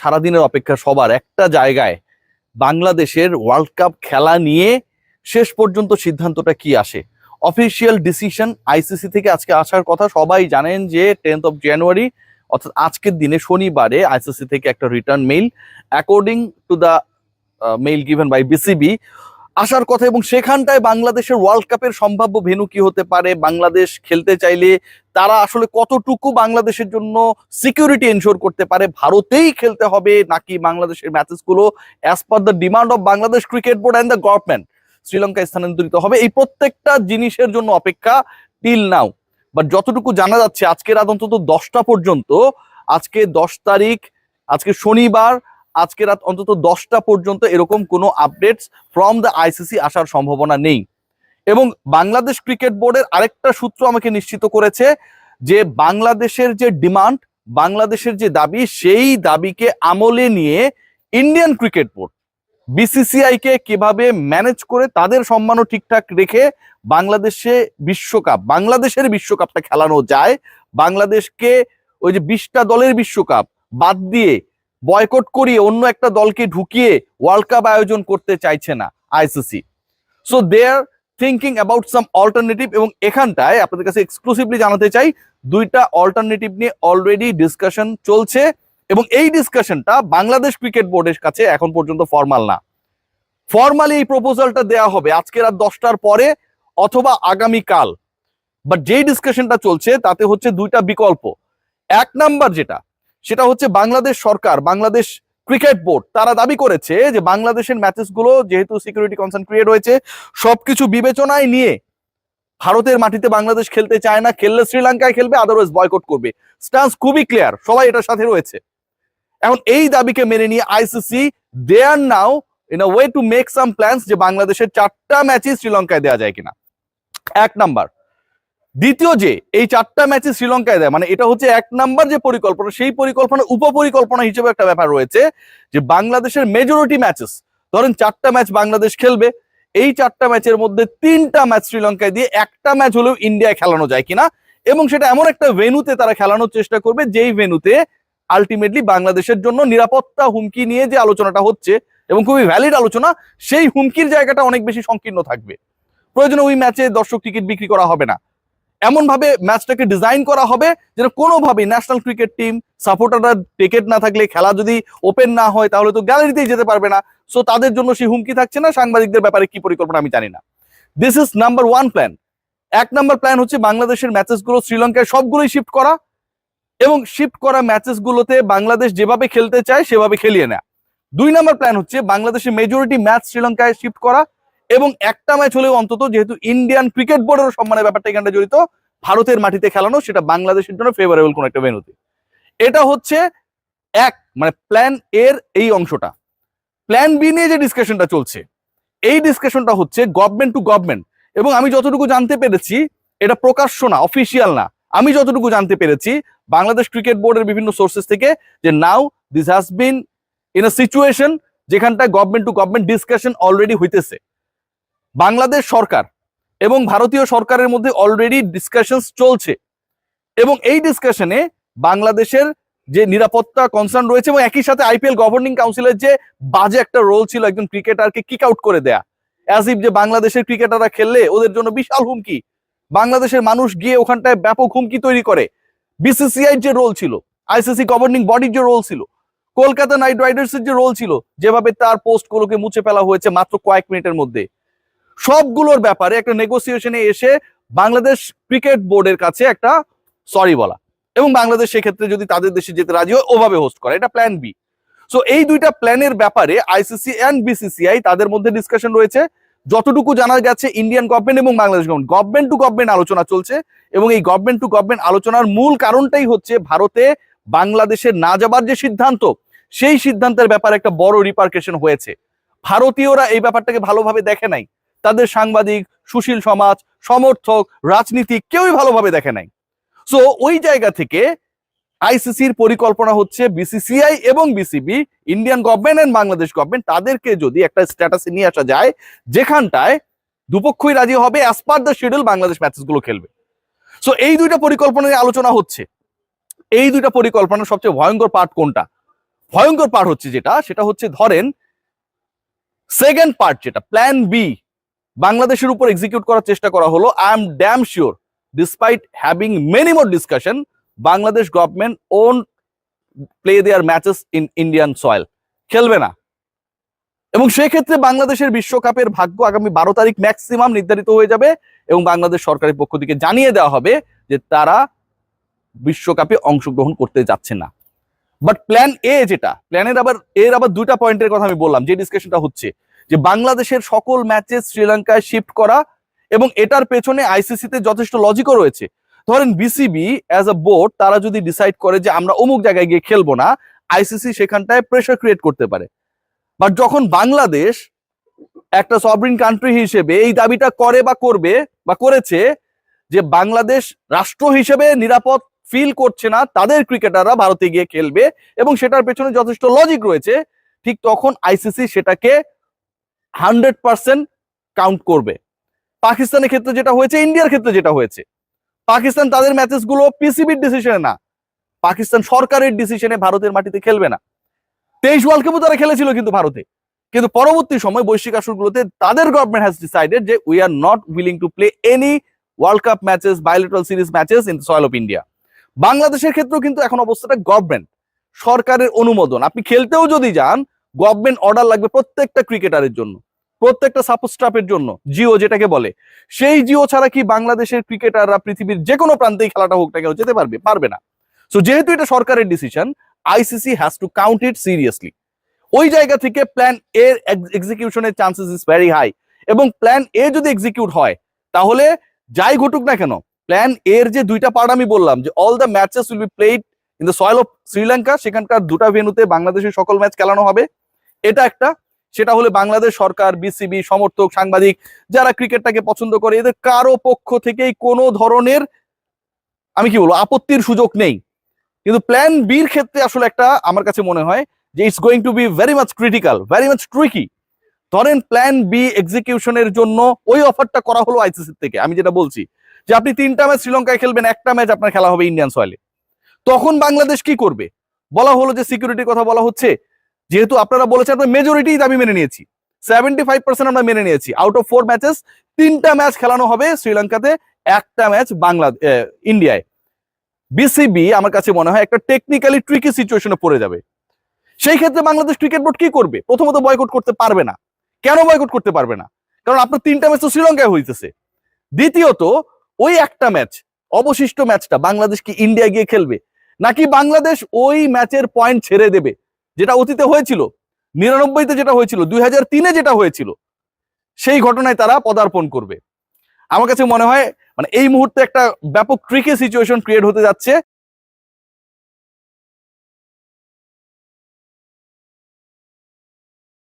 সারাদিনের অপেক্ষা সবার একটা জায়গায় বাংলাদেশের ওয়ার্ল্ড কাপ খেলা নিয়ে শেষ পর্যন্ত সিদ্ধান্তটা কি আসে। অফিসিয়াল ডিসিশন আইসিসি থেকে আজকে আসার কথা, সবাই জানেন যে 10th of January অর্থাৎ আজকের দিনে শনিবারে আইসিসি থেকে একটা return mail according to the mail given by BCB আসার কথা, এবং সেখানটায় বাংলাদেশের ওয়ার্ল্ড কাপের সম্ভাব্য ভেন্যু কি হতে পারে, বাংলাদেশ খেলতে চাইলে তারা আসলে কতটুকু বাংলাদেশের জন্য সিকিউরিটি এনশোর করতে পারে, ভারতেই খেলতে হবে নাকি বাংলাদেশের ম্যাচেসগুলো as per the demand of Bangladesh cricket board and the government শ্রীলঙ্কায় স্থানান্তরিত হবে, এই প্রত্যেকটা জিনিসের জন্য অপেক্ষা টিল নাও। বাট যতটুকু জানা যাচ্ছে আজকে রাত অন্তত 10টা পর্যন্ত, আজকে 10 তারিখ, আজকে শনিবার, আজকে রাত অন্তত 10টা পর্যন্ত এরকম কোনো আপডেটস ফ্রম দ্য আইসিসি আসার সম্ভাবনা নেই। এবং বাংলাদেশ ক্রিকেট বোর্ডের আরেকটা সূত্র আমাকে নিশ্চিত করেছে যে বাংলাদেশের যে ডিমান্ড, বাংলাদেশের যে দাবি, সেই দাবিকে আমলে নিয়ে ইন্ডিয়ান ক্রিকেট বোর্ড বিসিসিআই কে কিভাবে ম্যানেজ করে তাদের সম্মানও ঠিকঠাক রেখে বাংলাদেশের বিশ্বকাপটা খেলানো যায়, বাংলাদেশকে ওই যে 20টা দলের বিশ্বকাপ বাদ দিয়ে বয়কট করিয়ে অন্য একটা দলকে ঢুকিয়ে ওয়ার্ল্ড কাপ আয়োজন করতে চাইছে না ICC. So they are thinking about some alternative, এবং এখানটায় আপনাদের কাছে এক্সক্লুসিভলি জানাতে চাই দুইটা অল্টারনেটিভ নিয়ে অলরেডি ডিসকাশন চলছে, এবং এই ডিসকাশনটা বাংলাদেশ ক্রিকেট বোর্ডের কাছে এখন পর্যন্ত ফর্মাল না। ফর্মালি এই প্রপোজালটা দেয়া হবে আজকে রাত 10টার পরে অথবা আগামীকাল। বাট যেই ডিসকাশনটা চলছে তাতে হচ্ছে দুইটা বিকল্প। এক নাম্বার সেটা হচ্ছে বাংলাদেশ সরকার, বাংলাদেশ ক্রিকেট বোর্ড তারা দাবি করেছে যে বাংলাদেশের ম্যাচেসগুলো যেহেতু সিকিউরিটি কনসার্ন ক্রিয়েট হয়েছে, সবকিছু বিবেচনায় নিয়ে ভারতের মাটিতে বাংলাদেশ খেলতে চায় না, খেললে শ্রীলঙ্কায় খেলবে, আদারওয়াইজ বয়কট করবে। স্ট্যান্স খুবই ক্লিয়ার, সবাই এটার সাথে রয়েছে। এখন এই দাবিকে মেনে নিয়ে ICC they are now in a way to make some plans যে বাংলাদেশের 4টা ম্যাচই শ্রীলঙ্কায় দেওয়া যায় কিনা, এক নাম্বার। দ্বিতীয় যে এই 4টা ম্যাচই শ্রীলঙ্কায় দেয়, মানে এটা হচ্ছে এক নাম্বার যে পরিকল্পনা, সেই পরিকল্পনা উপপরিকল্পনা হিসেবে একটা ব্যাপার রয়েছে যে বাংলাদেশের মেজরিটি ম্যাচেস, ধরেন 4টা ম্যাচ বাংলাদেশ খেলবে, এই 4টা ম্যাচের মধ্যে 3টা ম্যাচ শ্রীলঙ্কায় দিয়ে একটা ম্যাচ হলেও ইন্ডিয়ায় খেলানো যায় কিনা, এবং সেটা এমন একটা ভেন্যুতে তারা খেলানোর চেষ্টা করবে যেই ভেন্যুতে আলটিমেটলি বাংলাদেশের জন্য নিরাপত্তা হুমকি নিয়ে যে আলোচনাটা হচ্ছে এবং খুবই ভ্যালিড আলোচনা, সেই হুমকির জায়গাটা অনেক বেশি সংকীর্ণ থাকবে। প্রয়োজনে ওই ম্যাচে দর্শক টিকিট বিক্রি করা হবে না, এমন ভাবে ম্যাচটাকে ডিজাইন করা হবে যেন কোনোভাবেই ন্যাশনাল ক্রিকেট টিম সাপোর্টাররা টিকিট না থাকলে, খেলা যদি ওপেন না হয় তাহলে তো গ্যালারিতেই যেতে পারবে না, সো তাদের জন্য সেই হুমকি থাকছে না। সাংবাদিকদের ব্যাপারে কি পরিকল্পনা আমি জানি না। This is number 1 plan. এক নাম্বার প্ল্যান হচ্ছে বাংলাদেশের ম্যাচেসগুলো শ্রীলঙ্কায় সবগুলোই শিফট করা, এবং শিফট করা ম্যাচেসগুলোতে বাংলাদেশ যেভাবে খেলতে চায় সেভাবে খেলিয়ে নেয়। 2 নাম্বার প্ল্যান হচ্ছে বাংলাদেশের মেজরিটি ম্যাচ শ্রীলঙ্কায় শিফট করা, এবং একটা ম্যাচ হলেও অন্তত, যেহেতু ইন্ডিয়ান ক্রিকেট বোর্ডের সম্মানের ব্যাপারটা এখানে জড়িত, ভারতের মাটিতে খেলানো, সেটা বাংলাদেশের জন্য ফেভারেবল কোন একটা ভেন্যুতে। এটা হচ্ছে মানে প্ল্যান এর এই অংশটা। প্ল্যান বি নিয়ে যে ডিসকাশনটা চলছে, এই ডিসকাশনটা হচ্ছে গভর্নমেন্ট টু গভর্নমেন্ট, এবং আমি যতটুকু জানতে পেরেছি এটা প্রকাশ্য না, অফিসিয়াল না, আমি যতটুকু জানতে পেরেছি বাংলাদেশ ক্রিকেট বোর্ডের বিভিন্ন সোর্সেস থেকে, যে now this has been in a situation যেখানটায় government to government discussion already হইতেছে। বাংলাদেশ সরকার এবং ভারতীয় সরকারের মধ্যে অলরেডি ডিসকাশন চলছে, এবং এই ডিসকাশনে বাংলাদেশের যে নিরাপত্তা কনসার্ন রয়েছে, এবং একই সাথে আইপিএল গভর্নিং কাউন্সিলের যে বাজে একটা রোল ছিল একজন ক্রিকেটারকে কিক আউট করে দেয়া, অ্যাজ ইফ যে বাংলাদেশের ক্রিকেটাররা খেললে ওদের জন্য বিশাল হুমকি, বাংলাদেশের মানুষ গিয়ে ওখানটায় ব্যাপক হুমকি তৈরি করে। বিসিসিআই যে রোল ছিল, আইসিসি গভর্নিং বডির যে রোল ছিল, কলকাতা নাইট রাইডার্সের যে রোল ছিল, যেভাবে তার পোস্টগুলোকে মুছে ফেলা হয়েছে মাত্র কয়েক মিনিটের মধ্যে, সবগুলোর ব্যাপারে একটা নেগোসিয়েশনে এসে বাংলাদেশ ক্রিকেট বোর্ডের কাছে একটা সরি বলা, এবং বাংলাদেশ সেক্ষেত্রে যদি তাদের দেশে যেতে রাজি হয় ওভাবে হোস্ট করা, এটা প্ল্যান বি। সো এই দুইটা প্ল্যানের ব্যাপারে আইসিসি এন্ড বিসিসিআই তাদের মধ্যে ডিসকাশন রয়েছে। যতটুকু জানা গেছে ইন্ডিয়ান গভর্নমেন্ট এবং বাংলাদেশ গভর্নমেন্ট টু গভর্নমেন্ট আলোচনা চলছে, এবং এই গভর্নমেন্ট টু গভর্নমেন্ট আলোচনার মূল কারণটাই হচ্ছে ভারতে বাংলাদেশের না যাবার যে সিদ্ধান্ত, সেই সিদ্ধান্তের ব্যাপারে একটা বড় রিপারকেশন হয়েছে। ভারতীয়রা এই ব্যাপারটাকে ভালোভাবে দেখে নাই, তাদের সাংবাদিক, সুশীল সমাজ, সমর্থক, রাজনীতিক কেউই ভালোভাবে দেখে নাই। সো ওই জায়গা থেকে আইসিসির পরিকল্পনা হচ্ছে বিসিসিআই এবং BCB, Indian government and Bangladesh government, তাদেরকে যদি একটা স্ট্যাটাসে নিয়ে আসা যায় যেখানটায় দুপক্ষই রাজি হবে as per the schedule Bangladesh ম্যাচেসগুলো খেলবে। সো এই দুইটা পরিকল্পনা নিয়ে আলোচনা হচ্ছে। এই দুইটা পরিকল্পনার সবচেয়ে ভয়ঙ্কর পার্ট কোনটা? ভয়ঙ্কর পার্ট হচ্ছে সেটা হচ্ছে ধরেন সেকেন্ড পার্ট যেটা প্ল্যান বি বাংলাদেশের উপর এক্সিকিউট করার চেষ্টা করা হলো। I am damn sure despite having many more discussion Bangladesh government own play there matches in Indian soil, খেলবে না। এবং সেক্ষেত্রে বাংলাদেশের বিশ্বকাপের ভাগ্য আগামী 12 তারিখ ম্যাক্সিমাম নির্ধারিত হয়ে যাবে এবং বাংলাদেশ সরকারের পক্ষ থেকে জানিয়ে দেওয়া হবে যে তারা বিশ্বকাপে অংশগ্রহণ করতে যাচ্ছে না। বাট প্ল্যান এ যেটা, এর আবার দুইটা পয়েন্টের কথা আমি বললাম, যে ডিসকাশনটা হচ্ছে যে বাংলাদেশের সকল ম্যাচে শ্রীলঙ্কায় শিফট করা, এবং এটার পেছনে আইসিসিতে যথেষ্ট লজিকও রয়েছে। ধরেন বিসিবি অ্যাজ আ বোর্ড তারা যদি ডিসাইড করে যে আমরা অমুক জায়গায় গিয়ে খেলবো না, আইসিসি সেখানটায় প্রেশার ক্রিয়েট করতে পারে। বাট যখন বাংলাদেশ একটা সভরিন কান্ট্রি হিসেবে এই দাবিটা করে বা করবে বা করেছে যে বাংলাদেশ রাষ্ট্র হিসেবে নিরাপদ ফিল করছে না তাদের ক্রিকেটাররা ভারতে গিয়ে খেলবে এবং সেটার পেছনে যথেষ্ট লজিক রয়েছে, ঠিক তখন আইসিসি সেটাকে 100% কাউন্ট করবে। পাকিস্তানের ক্ষেত্রে যেটা হয়েছে, ইন্ডিয়ার ক্ষেত্রে যেটা হয়েছে, পাকিস্তান তাদের ম্যাচেস গুলো পিসিবির ডিসিশনে না, পাকিস্তান সরকারের ডিসিশনে ভারতের মাটিতে খেলবে না। 23 ওয়ার্ল্ড কাপও তারা খেলেছিল কিন্তু ভারতে, কিন্তু পরবর্তী সময় বৈশ্বিক আসরগুলোতে তাদের গভর্নমেন্ট হ্যাজ ডিসাইডেড যে we are not willing to play any world cup matches, bilateral series matches in the soil of India. বাংলাদেশের ক্ষেত্রেও কিন্তু এখন অবস্থাটা গভর্নমেন্ট সরকারের অনুমোদন, আপনি খেলতেও যদি যান গভর্নমেন্ট অর্ডার লাগবে প্রত্যেকটা ক্রিকেটারের জন্য, প্রত্যেকটা সাপোর্ট স্টাফের জন্য, জিও যেটাকে বলে। সেই জিও ছাড়া কি বাংলাদেশের ক্রিকেটাররা পৃথিবীর যে কোনো প্রান্তেই খেলাটা হোক না কেন যেতে পারবে না। সো যেহেতু এটা সরকারের decision, ICC has to count it seriously. ওই জায়গা থেকে প্ল্যান এর এক্সিকিউশনের চান্সেস ইজ ভেরি হাই, এবং প্ল্যান এ যদি এক্সিকিউট হয় তাহলে যাই ঘটুক না কেন, প্ল্যান এর যে দুইটা পার্ট আমি বললাম যে all the matches will be played in the soil of Sri Lanka, সেখানকার দুটা ভেন্যুতে বাংলাদেশের সকল ম্যাচ খেলানো হবে, এটা একটা। সেটা হলে বাংলাদেশ সরকার, বিসিবি, সমর্থক, সাংবাদিক যারা ক্রিকেটটাকে পছন্দ করে এদের কারো পক্ষ থেকেই কোনো ধরনের আমি কি বলবো আপত্তির সুযোগ নেই। কিন্তু প্ল্যান বির ক্ষেত্রে আসলে একটা আমার কাছে মনে হয় যে it's going to be very much critical, very much tricky. ধরেন প্ল্যান বি এক্সিকিউশনের জন্য ওই অফারটা করা হলো আইসিসি থেকে, আমি যেটা বলছি যে আপনি 3টা ম্যাচ শ্রীলঙ্কায় খেলবেন, একটা ম্যাচ আপনার খেলা হবে ইন্ডিয়ান সয়েলে, তখন বাংলাদেশ কি করবে? বলা হলো যে সিকিউরিটির কথা বলা হচ্ছে, যেহেতু আপনারা বলেছেন আমরা মেজরিটি দাবি মেনে নিয়েছি, 75% আমরা মেনে নিয়েছি, আউট অফ 4 ম্যাচেস 3টা ম্যাচ খেলানো হবে শ্রীলঙ্কাতে, একটা ম্যাচ ইন্ডিয়ায়। বিসিবি আমার কাছে মনে হয় একটা টেকনিক্যালি ট্রিকি সিচুয়েশনে পড়ে যাবে। সেই ক্ষেত্রে বাংলাদেশ ক্রিকেট বোর্ড কি করবে? প্রথমত বয়কট করতে পারবে না। কেন বয়কট করতে পারবে না? কারণ আপনার 3টা ম্যাচ তো শ্রীলঙ্কায় হইতেছে। দ্বিতীয়ত ওই একটা ম্যাচ, অবশিষ্ট ম্যাচটা বাংলাদেশ কি ইন্ডিয়া গিয়ে খেলবে, নাকি বাংলাদেশ ওই ম্যাচের পয়েন্ট ছেড়ে দেবে, যেটা অতীতে হয়েছিল, 99-তে যেটা হয়েছিল, 2003-এ যেটা হয়েছিল, সেই ঘটনায় তারা পদার্পণ করবে? আমার কাছে মনে হয় মানে এই মুহূর্তে একটা ব্যাপক ট্রিকি সিচুয়েশন ক্রিয়েট হতে যাচ্ছে।